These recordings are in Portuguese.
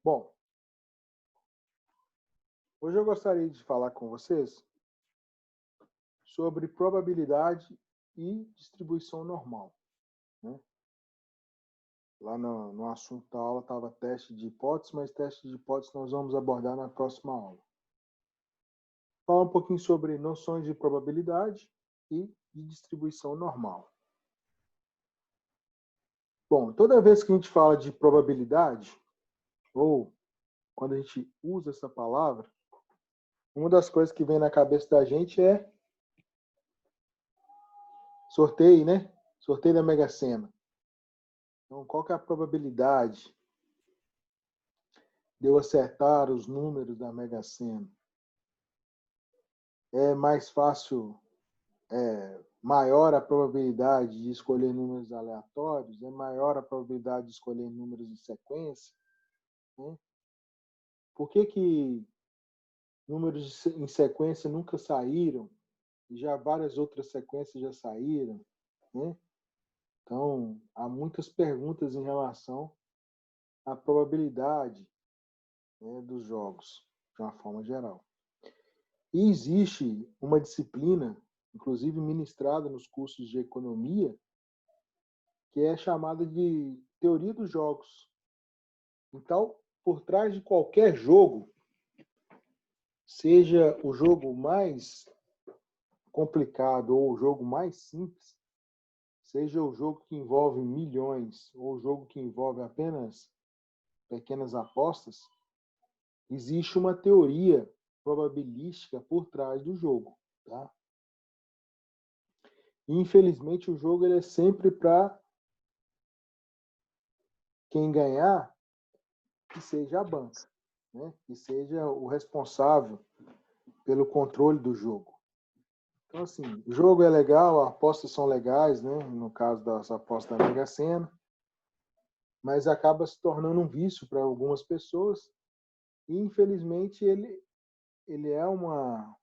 Bom, hoje eu gostaria de falar com vocês sobre probabilidade e distribuição normal, né? Lá no assunto da aula estava teste de hipótese, mas teste de hipótese nós vamos abordar na próxima aula. Falar um pouquinho sobre noções de probabilidade e de distribuição normal. Bom, toda vez que a gente fala de probabilidade, ou quando a gente usa essa palavra, uma das coisas que vem na cabeça da gente é sorteio, né? Sorteio da Mega Sena. Então, qual que é a probabilidade de eu acertar os números da Mega Sena? É mais fácil, maior a probabilidade de escolher números aleatórios? É maior a probabilidade de escolher números em sequência? Né? Por que números em sequência nunca saíram? E já várias outras sequências já saíram, né? Então, há muitas perguntas em relação à probabilidade, né, dos jogos, de uma forma geral. E existe uma disciplina, inclusive ministrada nos cursos de economia, que é chamada de teoria dos jogos. Então, por trás de qualquer jogo, seja o jogo mais complicado ou o jogo mais simples, seja o jogo que envolve milhões ou o jogo que envolve apenas pequenas apostas, existe uma teoria probabilística por trás do jogo, tá? E, infelizmente, o jogo ele é sempre para quem ganhar que seja a banca, né? Que seja o responsável pelo controle do jogo. Então, assim, o jogo é legal, as apostas são legais, né? No caso das apostas da Mega Sena, mas acaba se tornando um vício para algumas pessoas e, infelizmente, ele é uma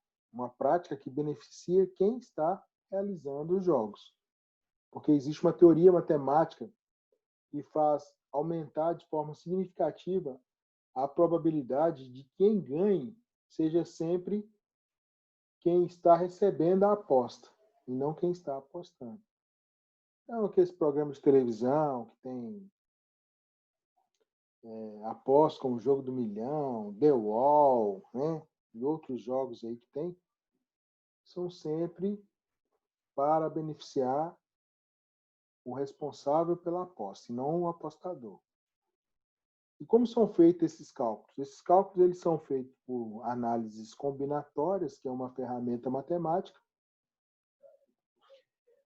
prática que beneficia quem está realizando os jogos. Porque existe uma teoria matemática que faz aumentar de forma significativa a probabilidade de quem ganhe seja sempre quem está recebendo a aposta e não quem está apostando. Então, aqueles programas de televisão que tem apostas como o Jogo do Milhão, The Wall, né? E outros jogos aí que tem, são sempre para beneficiar o responsável pela aposta, e não o apostador. E como são feitos esses cálculos? Esses cálculos eles são feitos por análises combinatórias, que é uma ferramenta matemática,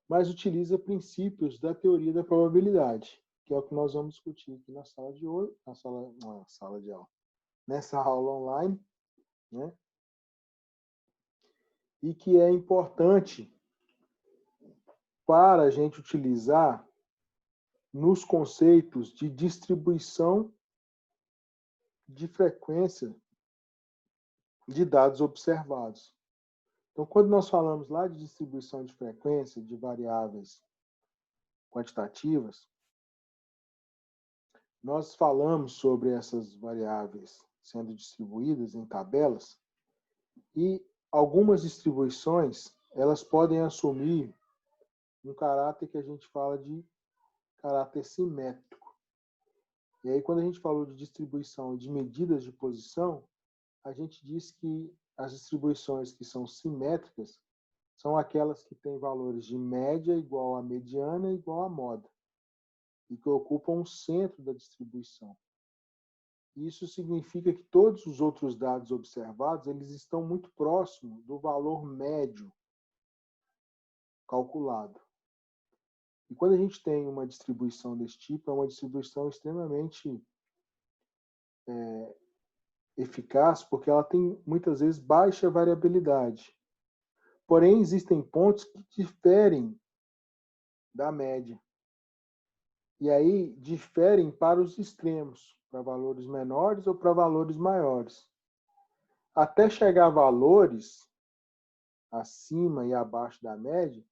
mas utiliza princípios da teoria da probabilidade, que é o que nós vamos discutir aqui na sala de hoje, nessa aula online, né? E que é importante para a gente utilizar nos conceitos de distribuição de frequência de dados observados. Então, quando nós falamos lá de distribuição de frequência de variáveis quantitativas, nós falamos sobre essas variáveis sendo distribuídas em tabelas e algumas distribuições elas podem assumir um caráter que a gente fala de caráter simétrico. E aí, quando a gente falou de distribuição de medidas de posição, a gente diz que as distribuições que são simétricas são aquelas que têm valores de média igual a mediana igual a moda e que ocupam o centro da distribuição. Isso significa que todos os outros dados observados eles estão muito próximos do valor médio calculado. E quando a gente tem uma distribuição desse tipo, é uma distribuição extremamente eficaz, porque ela tem muitas vezes baixa variabilidade. Porém, existem pontos que diferem da média. E aí diferem para os extremos, para valores menores ou para valores maiores. Até chegar a valores acima e abaixo da média,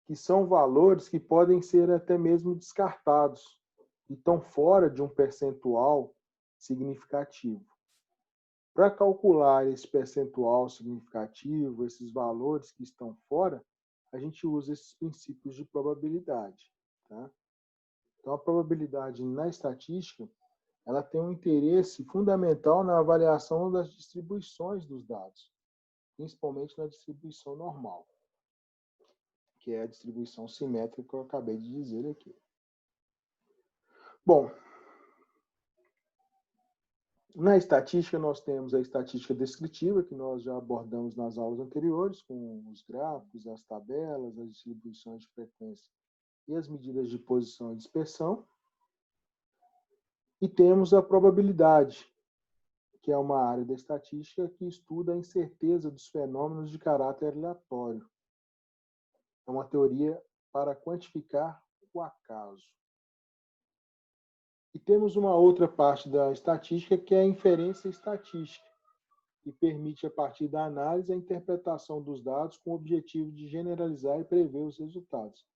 que são valores que podem ser até mesmo descartados e estão fora de um percentual significativo. Para calcular esse percentual significativo, esses valores que estão fora, a gente usa esses princípios de probabilidade. Tá? Então, a probabilidade na estatística, ela tem um interesse fundamental na avaliação das distribuições dos dados, principalmente na distribuição normal, que é a distribuição simétrica que eu acabei de dizer aqui. Bom, na estatística, nós temos a estatística descritiva, que nós já abordamos nas aulas anteriores, com os gráficos, as tabelas, as distribuições de frequência e as medidas de posição e dispersão. E temos a probabilidade, que é uma área da estatística que estuda a incerteza dos fenômenos de caráter aleatório. É uma teoria para quantificar o acaso. E temos uma outra parte da estatística, que é a inferência estatística, que permite, a partir da análise, a interpretação dos dados com o objetivo de generalizar e prever os resultados.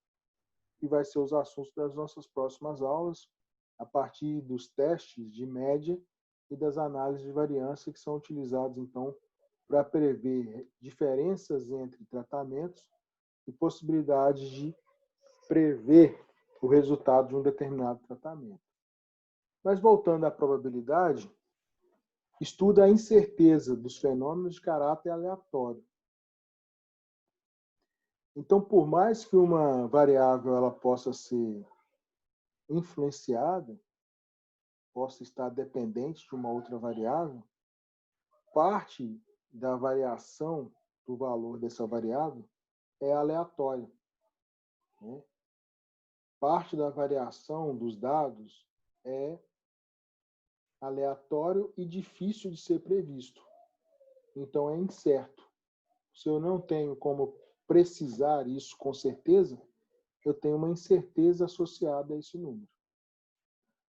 E vai ser os assuntos das nossas próximas aulas, a partir dos testes de média e das análises de variância que são utilizados, então, para prever diferenças entre tratamentos e possibilidades de prever o resultado de um determinado tratamento. Mas, voltando à probabilidade, estuda a incerteza dos fenômenos de caráter aleatório. Então, por mais que uma variável ela possa ser influenciada, possa estar dependente de uma outra variável, parte da variação do valor dessa variável é aleatória, né? Parte da variação dos dados é aleatório e difícil de ser previsto. Então, é incerto. Se eu não tenho como precisar isso com certeza, eu tenho uma incerteza associada a esse número.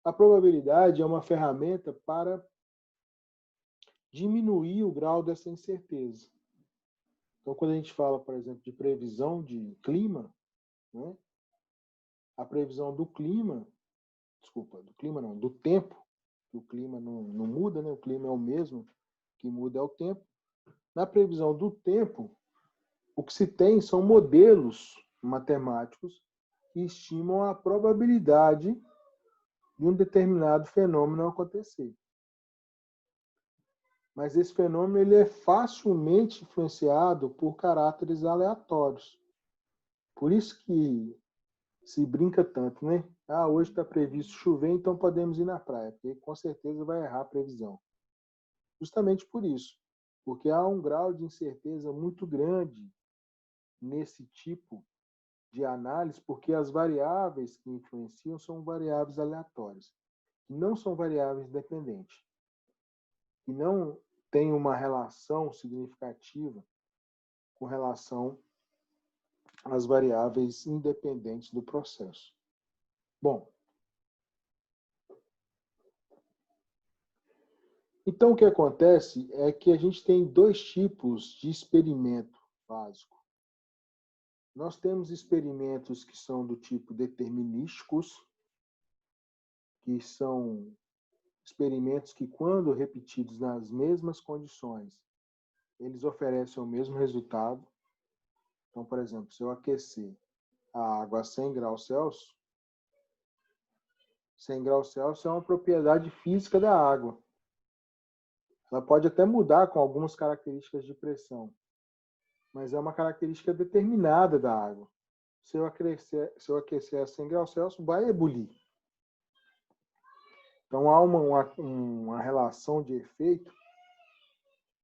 A probabilidade é uma ferramenta para diminuir o grau dessa incerteza. Então, quando a gente fala, por exemplo, de previsão de clima, né, a previsão do clima, do tempo, que o clima não muda, né, o clima é o mesmo, o que muda é o tempo. Na previsão do tempo, o que se tem são modelos matemáticos que estimam a probabilidade de um determinado fenômeno acontecer. Mas esse fenômeno ele é facilmente influenciado por caráteres aleatórios. Por isso que se brinca tanto, né? Ah, hoje está previsto chover, então podemos ir na praia, porque com certeza vai errar a previsão. Justamente por isso, porque há um grau de incerteza muito grande nesse tipo de análise, porque as variáveis que influenciam são variáveis aleatórias, não são variáveis dependentes, e não tem uma relação significativa com relação às variáveis independentes do processo. Bom, então o que acontece é que a gente tem dois tipos de experimento básico. Nós temos experimentos que são do tipo determinísticos, que são experimentos que, quando repetidos nas mesmas condições, eles oferecem o mesmo resultado. Então, por exemplo, se eu aquecer a água a 100 graus Celsius, 100 graus Celsius é uma propriedade física da água. Ela pode até mudar com algumas características de pressão, mas é uma característica determinada da água. Se eu aquecer a 100 graus Celsius, vai ebulir. Então, há uma relação de efeito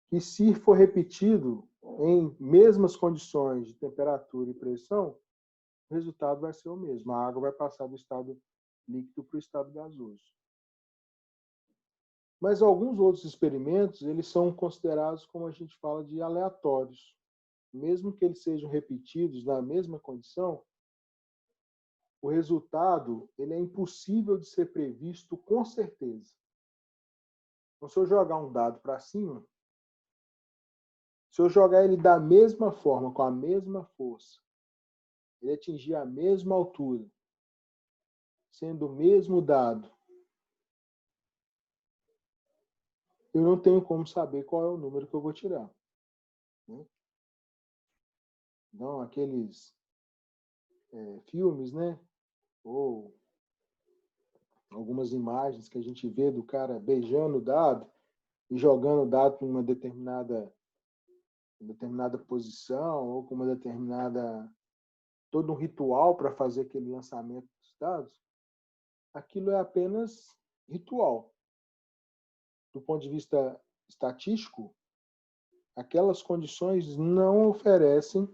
que, se for repetido em mesmas condições de temperatura e pressão, o resultado vai ser o mesmo. A água vai passar do estado líquido para o estado gasoso. Mas alguns outros experimentos, eles são considerados, como a gente fala, de aleatórios. Mesmo que eles sejam repetidos na mesma condição, o resultado ele é impossível de ser previsto com certeza. Então, se eu jogar um dado para cima, se eu jogar ele da mesma forma, com a mesma força, ele atingir a mesma altura, sendo o mesmo dado, eu não tenho como saber qual é o número que eu vou tirar, né? Então, aqueles filmes, né? Ou algumas imagens que a gente vê do cara beijando o dado e jogando o dado para uma determinada posição ou com uma determinada todo um ritual para fazer aquele lançamento dos dados, aquilo é apenas ritual. Do ponto de vista estatístico, aquelas condições não oferecem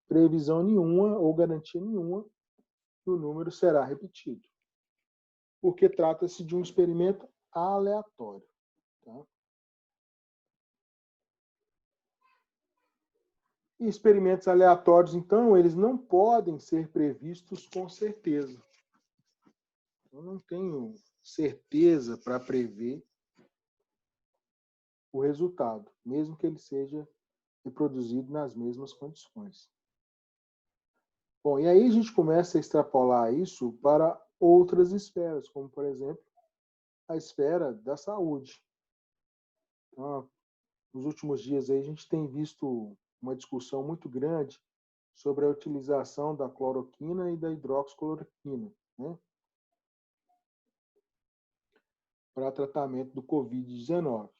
previsão nenhuma ou garantia nenhuma que o número será repetido, porque trata-se de um experimento aleatório. Tá? E experimentos aleatórios, então, eles não podem ser previstos com certeza. Eu não tenho certeza para prever o resultado, mesmo que ele seja reproduzido nas mesmas condições. Bom, e aí a gente começa a extrapolar isso para outras esferas, como, por exemplo, a esfera da saúde. Então, nos últimos dias aí, a gente tem visto uma discussão muito grande sobre a utilização da cloroquina e da hidroxicloroquina, né, para tratamento do Covid-19.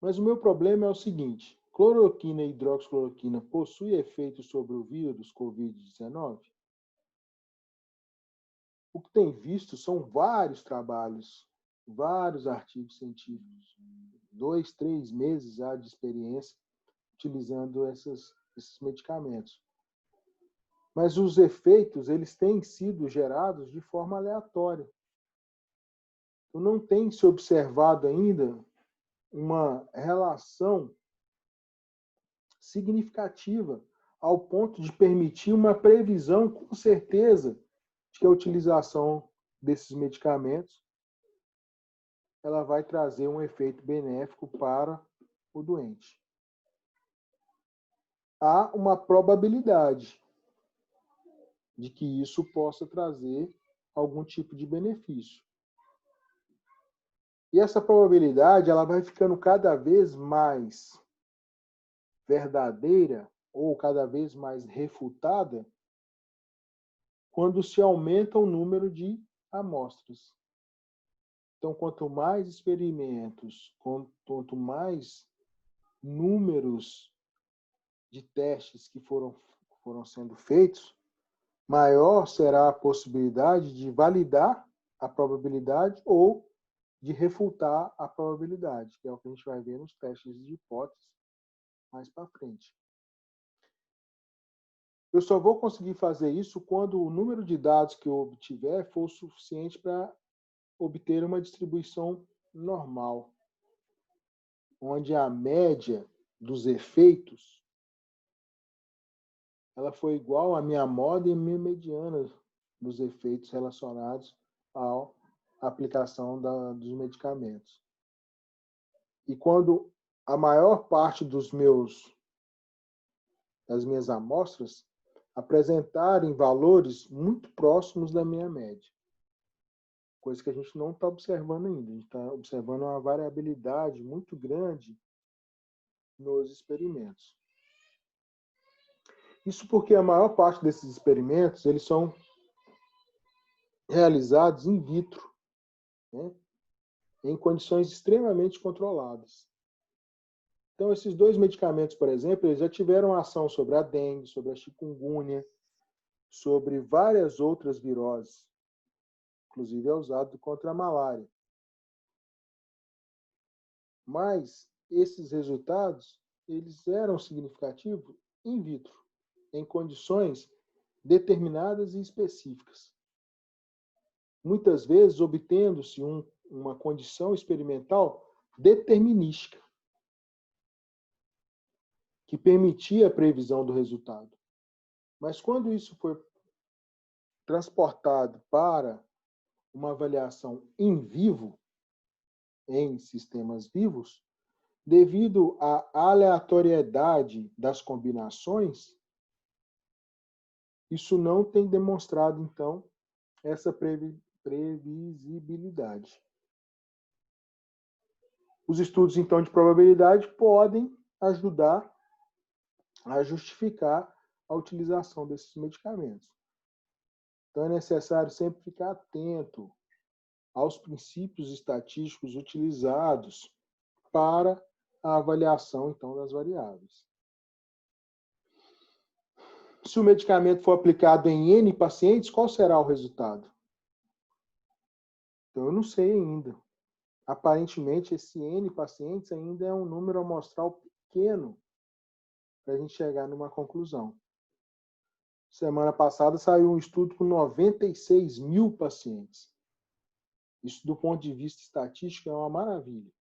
Mas o meu problema é o seguinte: cloroquina e hidroxicloroquina possuem efeito sobre o vírus Covid-19? O que tem visto são vários trabalhos, vários artigos científicos, 2, 3 meses já de experiência utilizando esses medicamentos. Mas os efeitos, eles têm sido gerados de forma aleatória. Então, não tem se observado ainda uma relação significativa ao ponto de permitir uma previsão com certeza de que a utilização desses medicamentos ela vai trazer um efeito benéfico para o doente. Há uma probabilidade de que isso possa trazer algum tipo de benefício. E essa probabilidade ela vai ficando cada vez mais verdadeira ou cada vez mais refutada quando se aumenta o número de amostras. Então, quanto mais experimentos, quanto mais números de testes que foram sendo feitos, maior será a possibilidade de validar a probabilidade ou de refutar a probabilidade, que é o que a gente vai ver nos testes de hipótese mais para frente. Eu só vou conseguir fazer isso quando o número de dados que eu obtiver for suficiente para obter uma distribuição normal, onde a média dos efeitos ela foi igual à minha moda e à minha mediana dos efeitos relacionados à aplicação dos medicamentos. E quando a maior parte das minhas amostras apresentarem valores muito próximos da minha média, coisa que a gente não está observando ainda. A gente está observando uma variabilidade muito grande nos experimentos. Isso porque a maior parte desses experimentos eles são realizados in vitro, né, em condições extremamente controladas. Então, esses 2 medicamentos, por exemplo, eles já tiveram ação sobre a dengue, sobre a chikungunya, sobre várias outras viroses. Inclusive, é usado contra a malária. Mas esses resultados, eles eram significativos in vitro, em condições determinadas e específicas. Muitas vezes, obtendo-se uma condição experimental determinística, que permitia a previsão do resultado. Mas quando isso foi transportado para uma avaliação em vivo, em sistemas vivos, devido à aleatoriedade das combinações, isso não tem demonstrado, então, essa previsibilidade. Os estudos, então, de probabilidade podem ajudar a justificar a utilização desses medicamentos. Então, é necessário sempre ficar atento aos princípios estatísticos utilizados para a avaliação, então, das variáveis. Se o medicamento for aplicado em N pacientes, qual será o resultado? Então, eu não sei ainda. Aparentemente, esse N pacientes ainda é um número amostral pequeno para a gente chegar numa conclusão. Semana passada saiu um estudo com 96 mil pacientes. Isso, do ponto de vista estatístico, é uma maravilha.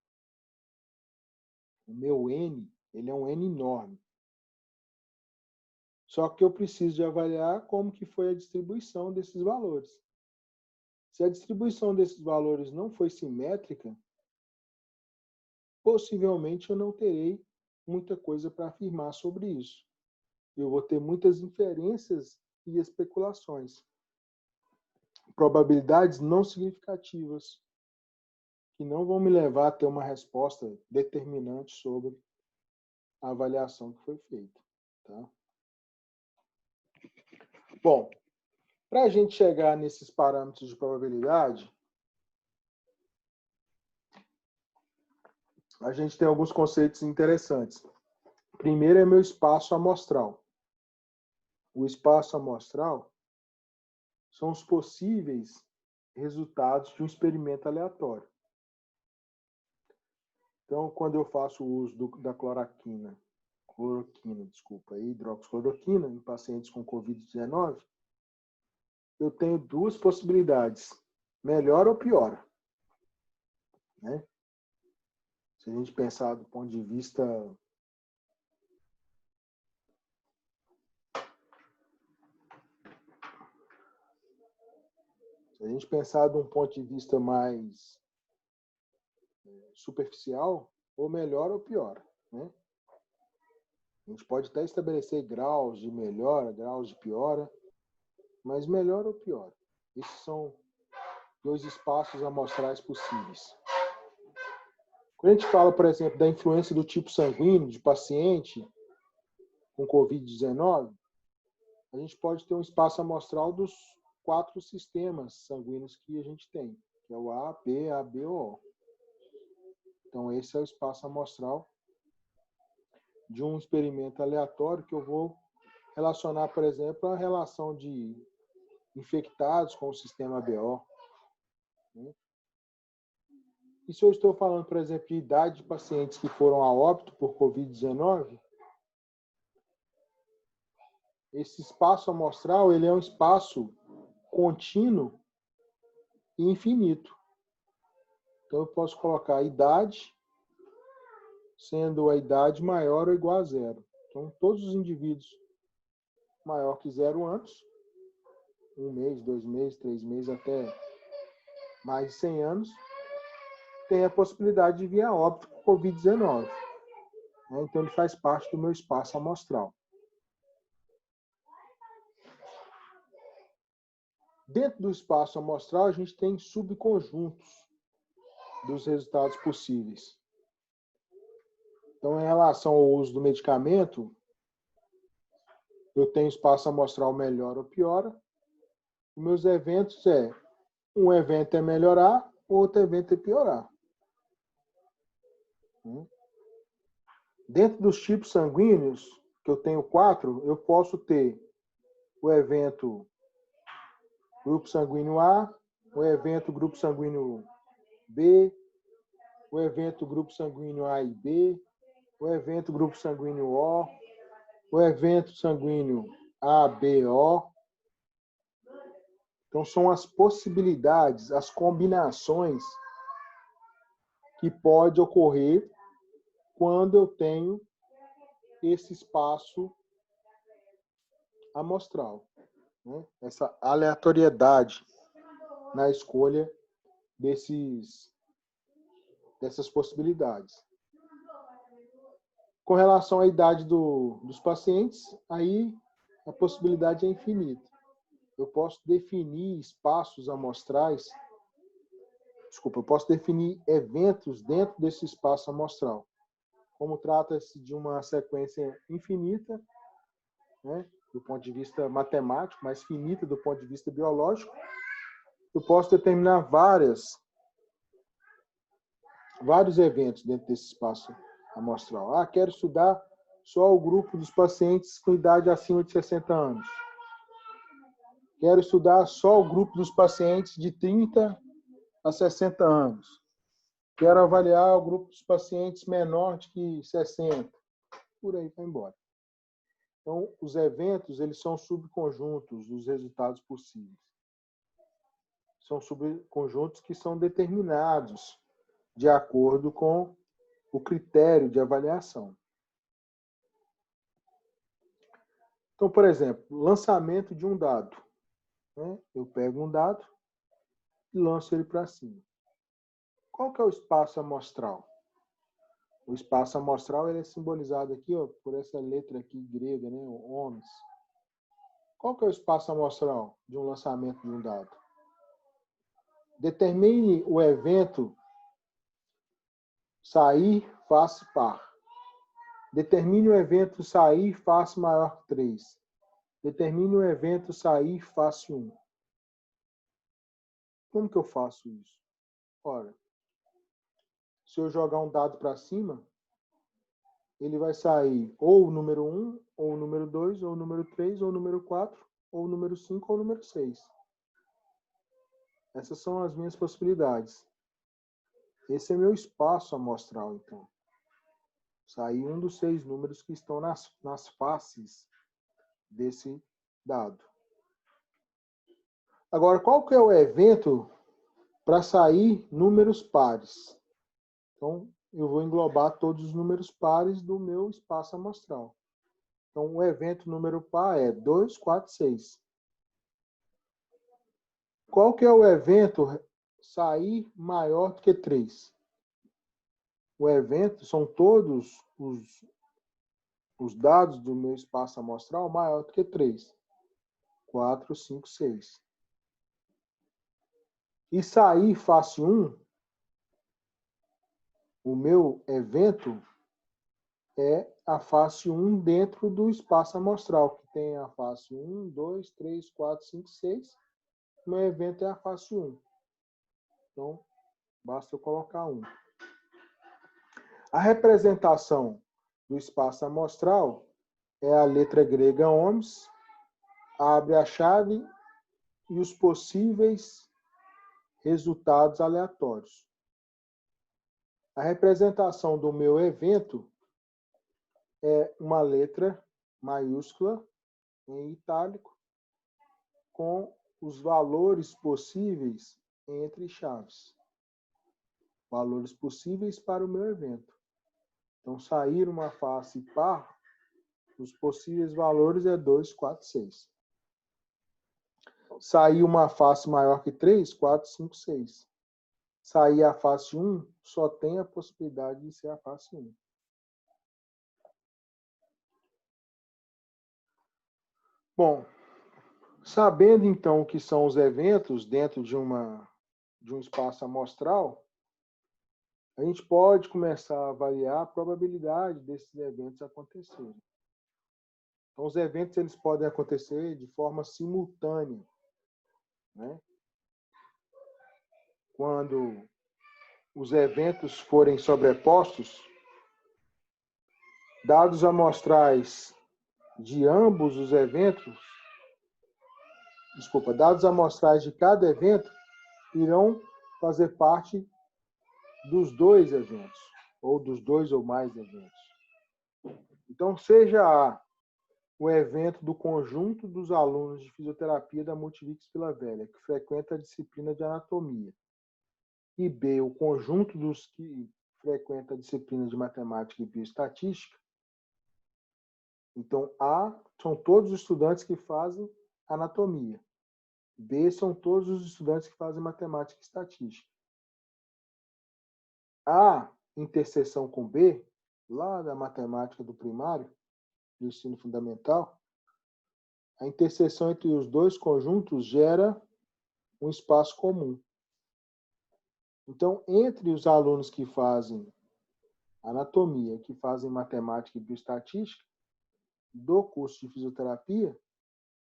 O meu N, ele é um N enorme. Só que eu preciso de avaliar como que foi a distribuição desses valores. Se a distribuição desses valores não foi simétrica, possivelmente eu não terei muita coisa para afirmar sobre isso. Eu vou ter muitas inferências e especulações. Probabilidades não significativas, que não vão me levar a ter uma resposta determinante sobre a avaliação que foi feita. Tá? Bom, para a gente chegar nesses parâmetros de probabilidade, a gente tem alguns conceitos interessantes. Primeiro é meu espaço amostral. O espaço amostral são os possíveis resultados de um experimento aleatório. Então, quando eu faço o uso da cloroquina, e hidroxicloroquina em pacientes com Covid-19, eu tenho duas possibilidades: melhora ou piora. Né? Se a gente pensar do ponto de vista mais superficial, ou melhora ou piora. Né? A gente pode até estabelecer graus de melhora, graus de piora, mas melhora ou piora? Esses são dois espaços amostrais possíveis. Quando a gente fala, por exemplo, da influência do tipo sanguíneo de paciente com Covid-19, a gente pode ter um espaço amostral dos 4 sistemas sanguíneos que a gente tem, que é o A, B, AB ou O. Então, esse é o espaço amostral de um experimento aleatório que eu vou relacionar, por exemplo, a relação de infectados com o sistema BO. E se eu estou falando, por exemplo, de idade de pacientes que foram a óbito por Covid-19, esse espaço amostral ele é um espaço contínuo e infinito. Então, eu posso colocar a idade, sendo a idade maior ou igual a 0. Então, todos os indivíduos maior que 0 anos, 1 mês, 2 meses, 3 meses, até mais de 100 anos, tem a possibilidade de vir a óbito por Covid-19. Então, ele faz parte do meu espaço amostral. Dentro do espaço amostral, a gente tem subconjuntos dos resultados possíveis. Então, em relação ao uso do medicamento, eu tenho espaço amostral melhora ou piora. Os meus eventos um evento é melhorar, outro evento é piorar. Dentro dos tipos sanguíneos, que eu tenho 4, eu posso ter o evento grupo sanguíneo A, o evento grupo sanguíneo B, o evento grupo sanguíneo A e B, o evento grupo sanguíneo o evento sanguíneo ABO. Então, são as possibilidades, as combinações que pode ocorrer quando eu tenho esse espaço amostral. Né? Essa aleatoriedade na escolha dessas possibilidades. Com relação à idade dos pacientes, aí a possibilidade é infinita. Eu posso definir espaços amostrais Desculpa, eu posso definir eventos dentro desse espaço amostral. Como trata-se de uma sequência infinita, né, do ponto de vista matemático, mas finita do ponto de vista biológico, eu posso determinar vários eventos dentro desse espaço amostral. Ah, quero estudar só o grupo dos pacientes com idade acima de 60 anos. Quero estudar só o grupo dos pacientes de 30 a 60 anos. Quero avaliar o grupo dos pacientes menor de que 60. Por aí vai embora. Então, os eventos, eles são subconjuntos dos resultados possíveis. São subconjuntos que são determinados de acordo com o critério de avaliação. Então, por exemplo, lançamento de um dado. Né? Eu pego um dado e lanço ele para cima. Qual que é o espaço amostral? O espaço amostral ele é simbolizado aqui, ó, por essa letra aqui grega, né, o ohms. Qual que é o espaço amostral de um lançamento de um dado? Determine o evento sair face par. Determine o evento sair face maior que 3. Determine o evento sair face 1. Como que eu faço isso? Ora, se eu jogar um dado para cima, ele vai sair ou o número 1, ou o número 2, ou o número 3, ou o número 4, ou o número 5, ou o número 6. Essas são as minhas possibilidades. Esse é meu espaço amostral, então. Sair um dos 6 números que estão nas faces desse dado. Agora, qual que é o evento para sair números pares? Então, eu vou englobar todos os números pares do meu espaço amostral. Então, o evento número par é 2, 4, 6. Qual que é o evento sair maior do que 3? O evento são todos os dados do meu espaço amostral maior do que 3. 4, 5, 6. E sair face 1, o meu evento é a face 1 dentro do espaço amostral, que tem a face 1, 2, 3, 4, 5, 6. O meu evento é a face 1. Então, basta eu colocar 1. A representação do espaço amostral é a letra grega ohms, abre a chave e os possíveis resultados aleatórios. A representação do meu evento é uma letra maiúscula em itálico com os valores possíveis entre chaves. Valores possíveis para o meu evento. Então, sair uma face par, os possíveis valores é 2, 4, 6. Sair uma face maior que 3, 4, 5, 6. Sair a face 1, só tem a possibilidade de ser a face 1. Bom, sabendo então o que são os eventos dentro de um espaço amostral, a gente pode começar a avaliar a probabilidade desses eventos acontecerem. Então, os eventos eles podem acontecer de forma simultânea, né? Quando os eventos forem sobrepostos, dados amostrais de ambos os eventos, dados amostrais de cada evento irão fazer parte dos dois eventos, ou dos dois ou mais eventos. Então, seja o evento do conjunto dos alunos de fisioterapia da Multivix Vila Velha, que frequenta a disciplina de anatomia, e B, o conjunto dos que frequenta a disciplina de matemática e bioestatística. Então, A são todos os estudantes que fazem anatomia. B são todos os estudantes que fazem matemática e estatística. A interseção com B, lá da matemática do primário, do ensino fundamental, a interseção entre os dois conjuntos gera um espaço comum. Então, entre os alunos que fazem anatomia, que fazem matemática e bioestatística, do curso de fisioterapia,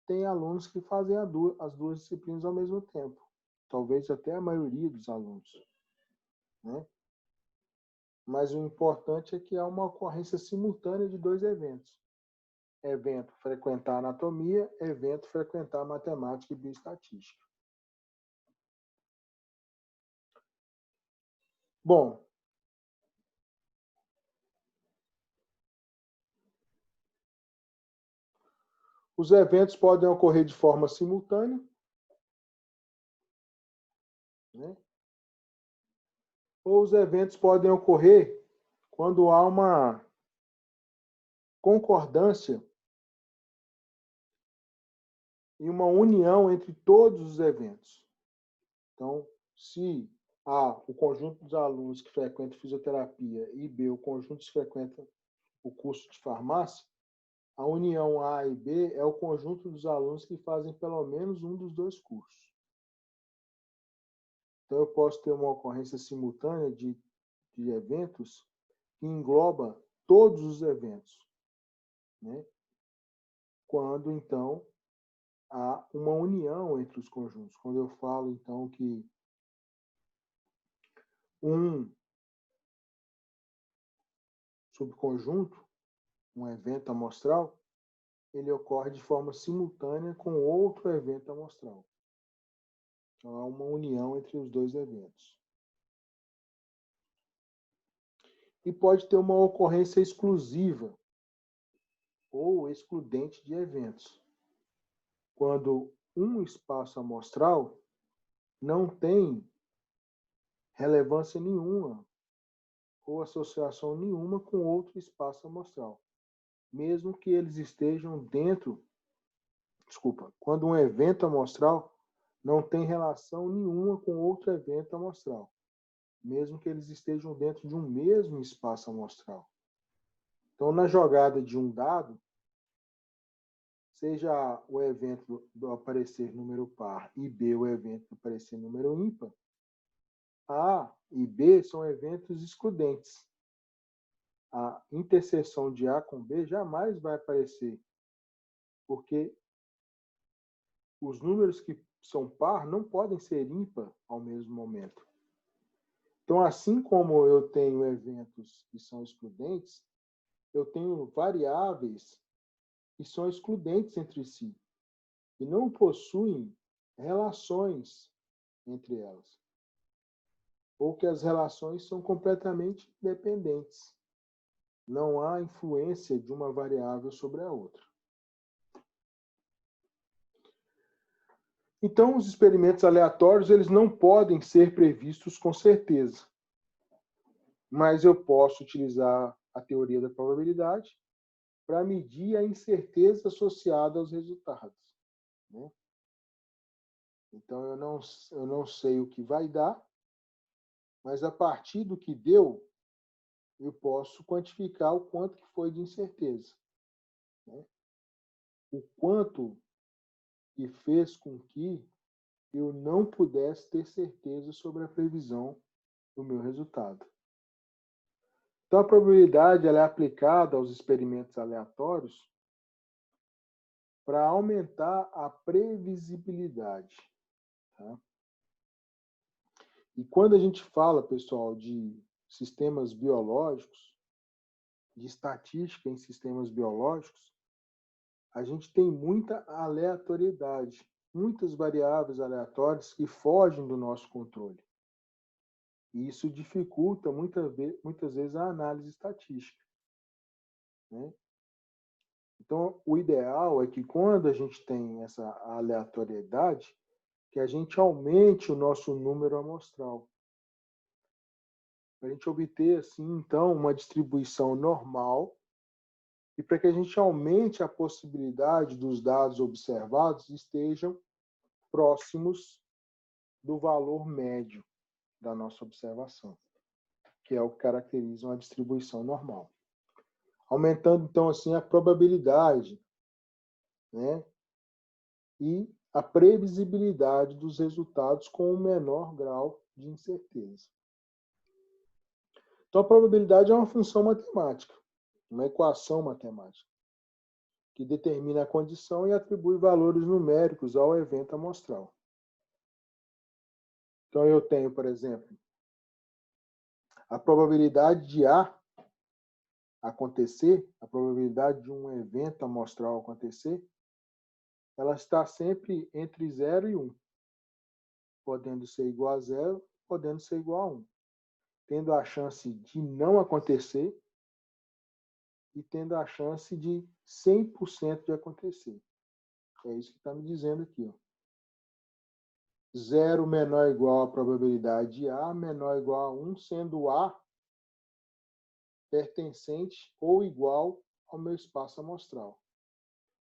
tem alunos que fazem as duas disciplinas ao mesmo tempo. Talvez até a maioria dos alunos, né? Mas o importante é que há uma ocorrência simultânea de dois eventos. Evento frequentar anatomia, evento frequentar matemática e bioestatística. Bom, os eventos podem ocorrer de forma simultânea, né? Ou os eventos podem ocorrer quando há uma concordância e uma união entre todos os eventos. Então, se A, o conjunto dos alunos que frequentam fisioterapia, e B, o conjunto que frequenta o curso de farmácia, a união A e B é o conjunto dos alunos que fazem pelo menos um dos dois cursos. Então, eu posso ter uma ocorrência simultânea de eventos que engloba todos os eventos, né? Quando, então, há uma união entre os conjuntos. Quando eu falo, então, que um subconjunto, um evento amostral, ele ocorre de forma simultânea com outro evento amostral. Então, há uma união entre os dois eventos. E pode ter uma ocorrência exclusiva ou excludente de eventos, quando um espaço amostral não tem relevância nenhuma ou associação nenhuma com outro espaço amostral, mesmo que eles estejam dentro, quando um evento amostral não tem relação nenhuma com outro evento amostral, mesmo que eles estejam dentro de um mesmo espaço amostral. Então, na jogada de um dado, seja o evento do aparecer número par e B o evento do aparecer número ímpar, A e B são eventos excludentes. A interseção de A com B jamais vai aparecer, porque os números que são par não podem ser ímpar ao mesmo momento. Então, assim como eu tenho eventos que são excludentes, eu tenho variáveis que são excludentes entre si e não possuem relações entre elas, ou que as relações são completamente dependentes. Não há influência de uma variável sobre a outra. Então, os experimentos aleatórios eles não podem ser previstos com certeza, mas eu posso utilizar a teoria da probabilidade para medir a incerteza associada aos resultados, né? Então, eu não sei o que vai dar, mas a partir do que deu, eu posso quantificar o quanto que foi de incerteza, né? O quanto que fez com que eu não pudesse ter certeza sobre a previsão do meu resultado. Então, a probabilidade ela é aplicada aos experimentos aleatórios para aumentar a previsibilidade. Tá? E quando a gente fala, pessoal, de sistemas biológicos, de estatística em sistemas biológicos, a gente tem muita aleatoriedade, muitas variáveis aleatórias que fogem do nosso controle. E isso dificulta muitas vezes a análise estatística, né? Então, o ideal é que quando a gente tem essa aleatoriedade, que a gente aumente o nosso número amostral. Para a gente obter, assim, então, uma distribuição normal e para que a gente aumente a possibilidade dos dados observados estejam próximos do valor médio da nossa observação, que é o que caracteriza uma distribuição normal. Aumentando, então, assim, a probabilidade, né? E a previsibilidade dos resultados com o menor grau de incerteza. Então, a probabilidade é uma função matemática, uma equação matemática, que determina a condição e atribui valores numéricos ao evento amostral. Então, eu tenho, por exemplo, a probabilidade de A acontecer, a probabilidade de um evento amostral acontecer, ela está sempre entre 0 e 1, podendo ser igual a 0, podendo ser igual a 1, tendo a chance de não acontecer e tendo a chance de 100% de acontecer. É isso que está me dizendo aqui. Ó. 0 menor ou igual à probabilidade de A, menor ou igual a 1, sendo A pertencente ou igual ao meu espaço amostral.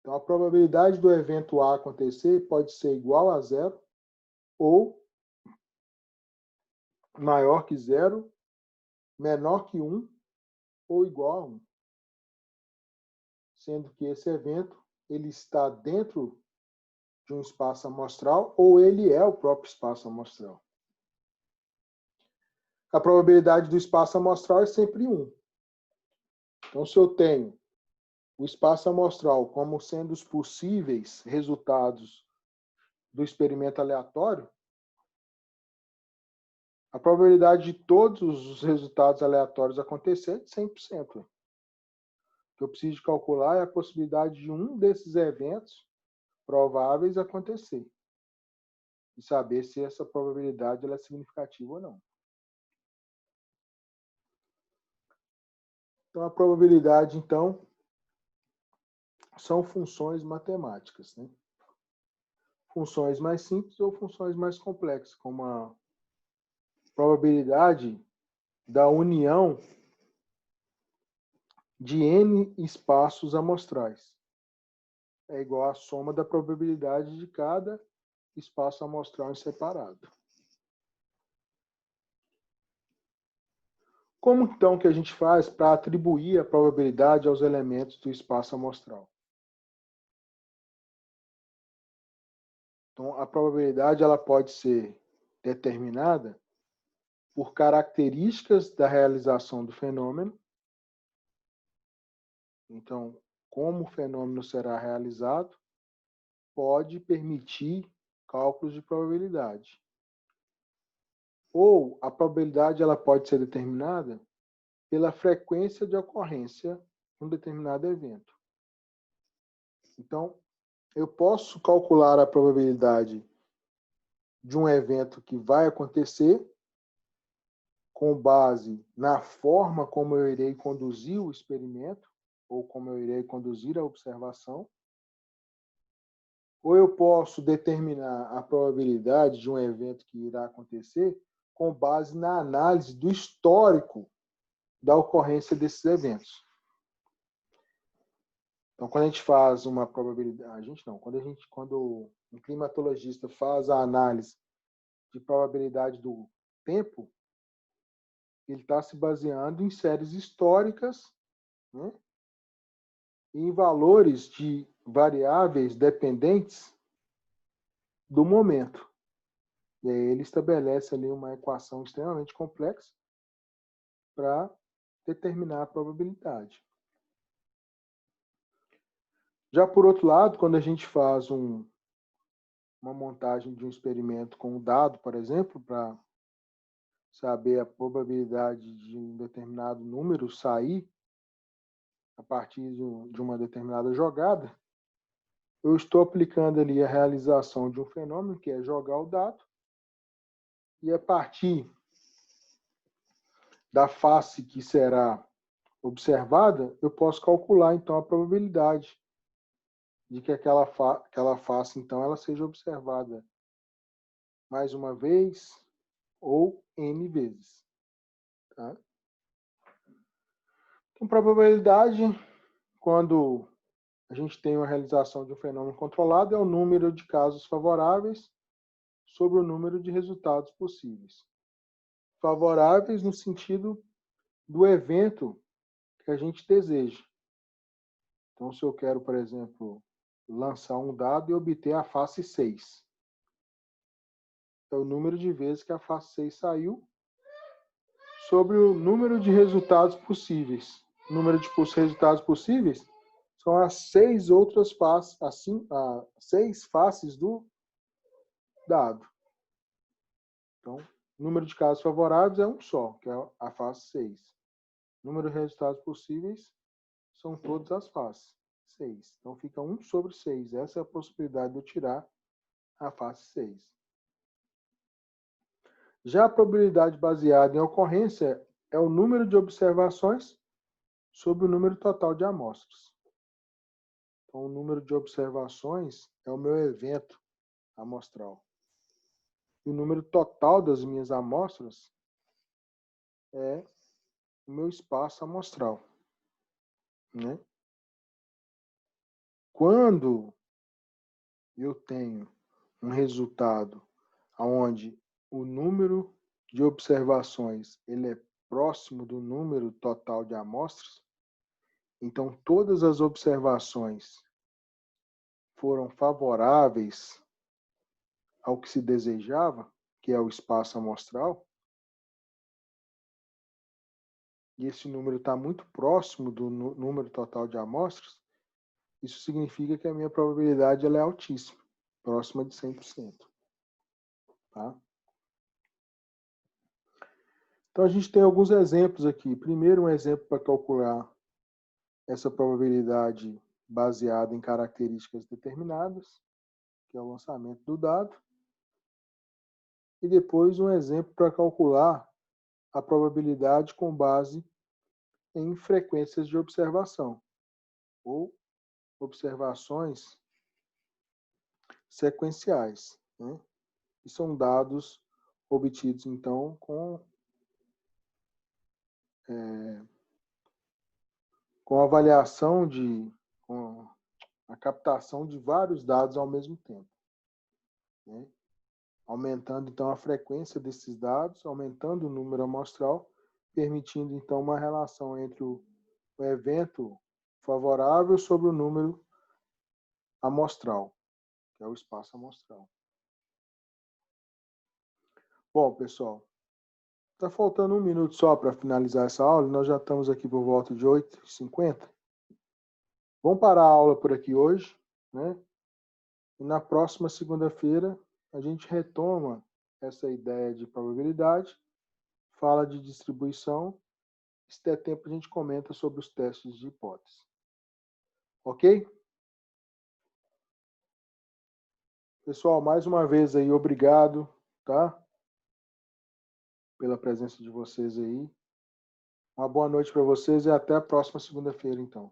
Então, a probabilidade do evento A acontecer pode ser igual a 0 ou maior que 0, menor que 1 ou igual a 1. Sendo que esse evento ele está dentro de um espaço amostral ou ele é o próprio espaço amostral. A probabilidade do espaço amostral é sempre 1. Então, se eu tenho o espaço amostral como sendo os possíveis resultados do experimento aleatório, a probabilidade de todos os resultados aleatórios acontecer é de 100%. O que eu preciso calcular é a possibilidade de um desses eventos prováveis acontecer. E saber se essa probabilidade ela é significativa ou não. Então, a probabilidade, então, são funções matemáticas, né? Funções mais simples ou funções mais complexas, como a probabilidade da união de n espaços amostrais. É igual à soma da probabilidade de cada espaço amostral em separado. Como então que a gente faz para atribuir a probabilidade aos elementos do espaço amostral? Então, a probabilidade ela pode ser determinada por características da realização do fenômeno. Então, como o fenômeno será realizado, pode permitir cálculos de probabilidade. Ou a probabilidade ela pode ser determinada pela frequência de ocorrência de um determinado evento. Então, eu posso calcular a probabilidade de um evento que vai acontecer com base na forma como eu irei conduzir o experimento ou como eu irei conduzir a observação. Ou eu posso determinar a probabilidade de um evento que irá acontecer com base na análise do histórico da ocorrência desses eventos. Então, quando a gente faz uma probabilidade, quando um climatologista faz a análise de probabilidade do tempo, ele está se baseando em séries históricas, né, e em valores de variáveis dependentes do momento. E aí ele estabelece ali uma equação extremamente complexa para determinar a probabilidade. Já por outro lado, quando a gente faz uma montagem de um experimento com um dado, por exemplo, para saber a probabilidade de um determinado número sair a partir de uma determinada jogada, eu estou aplicando ali a realização de um fenômeno, que é jogar o dado, e a partir da face que será observada, eu posso calcular, então, a probabilidade de que aquela face, então, ela seja observada mais uma vez ou N vezes. Tá? Então, probabilidade, quando a gente tem uma realização de um fenômeno controlado, é o número de casos favoráveis sobre o número de resultados possíveis. Favoráveis no sentido do evento que a gente deseja. Então, se eu quero, por exemplo, lançar um dado e obter a face 6. é o número de vezes que a face 6 saiu sobre o número de resultados possíveis. O número de resultados possíveis são as 6 outras faces, assim, as 6 faces do dado. Então, o número de casos favoráveis é um só, que é a face 6. O número de resultados possíveis são todas as faces, 6. Então, fica 1 sobre 6. Essa é a possibilidade de eu tirar a face 6. Já a probabilidade baseada em ocorrência é o número de observações sobre o número total de amostras. Então, o número de observações é o meu evento amostral. E o número total das minhas amostras é o meu espaço amostral, né? Quando eu tenho um resultado onde o número de observações ele é próximo do número total de amostras, então todas as observações foram favoráveis ao que se desejava, que é o espaço amostral, e esse número está muito próximo do número total de amostras, isso significa que a minha probabilidade ela é altíssima, próxima de 100%. Tá? Então, a gente tem alguns exemplos aqui. Primeiro, um exemplo para calcular essa probabilidade baseada em características determinadas, que é o lançamento do dado. E depois, um exemplo para calcular a probabilidade com base em frequências de observação, ou observações sequenciais, né? E são dados obtidos, então, com avaliação com a captação de vários dados ao mesmo tempo, né? Aumentando, então, a frequência desses dados, aumentando o número amostral, permitindo, então, uma relação entre o evento favorável sobre o número amostral, que é o espaço amostral. Bom, pessoal, está faltando 1 minuto só para finalizar essa aula, nós já estamos aqui por volta de 8h50. Vamos parar a aula por aqui hoje, né? E na próxima segunda-feira a gente retoma essa ideia de probabilidade, fala de distribuição, se der tempo a gente comenta sobre os testes de hipótese. Ok? Pessoal, mais uma vez aí, obrigado, tá? Pela presença de vocês aí. Uma boa noite para vocês e até a próxima segunda-feira, então.